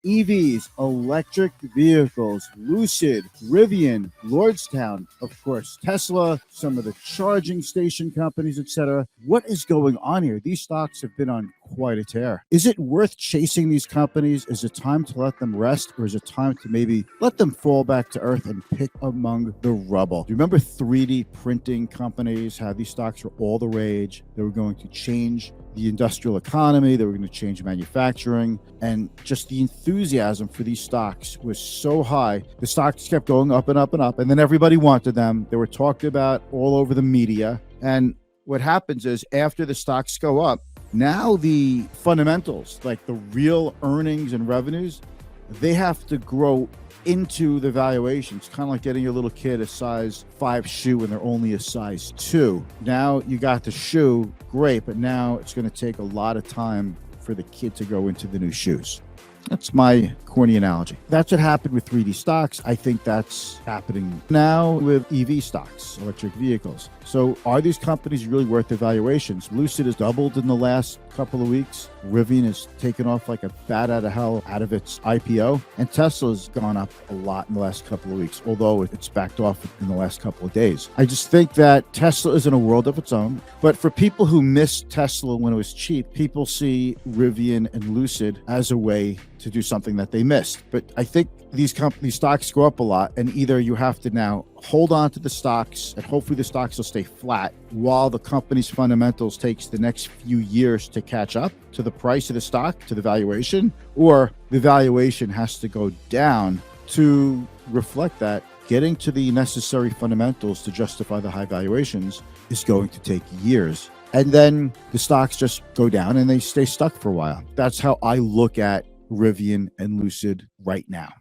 EVs, electric vehicles, Lucid, Rivian, Lordstown, of course, Tesla, some of the charging station companies, etc. What is going on here? These stocks have been on quite a tear. Is it worth chasing these companies? Is it time to let them rest, or is it time to maybe let them fall back to earth and pick among the rubble? Do you remember 3D printing companies, how these stocks were all the rage? They were going to change the industrial economy, they were going to change manufacturing, and just the enthusiasm for these stocks was so high. The stocks kept going up and up and up, and then everybody wanted them. They were talked about all over the media. And what happens is, after the stocks go up, now the fundamentals, like the real earnings and revenues, they have to grow into the valuations. Kind of like getting your little kid a size 5 shoe when they're only a size 2. Now you got the shoe, great, but now it's going to take a lot of time for the kid to grow into the new shoes. That's my corny analogy. That's what happened with 3D stocks. I think that's happening now with EV stocks, electric vehicles. So are these companies really worth their valuations? Lucid has doubled in the last couple of weeks. Rivian has taken off like a bat out of hell out of its IPO. And Tesla's gone up a lot in the last couple of weeks, although it's backed off in the last couple of days. I just think that Tesla is in a world of its own. But for people who missed Tesla when it was cheap, people see Rivian and Lucid as a way to do something that they missed. But I think these stocks go up a lot, and either you have to now hold on to the stocks, and hopefully the stocks will stay flat while the company's fundamentals takes the next few years to catch up to the price of the stock, to the valuation, or the valuation has to go down to reflect that. Getting to the necessary fundamentals to justify the high valuations is going to take years. And then the stocks just go down and they stay stuck for a while. That's how I look at Rivian and Lucid right now.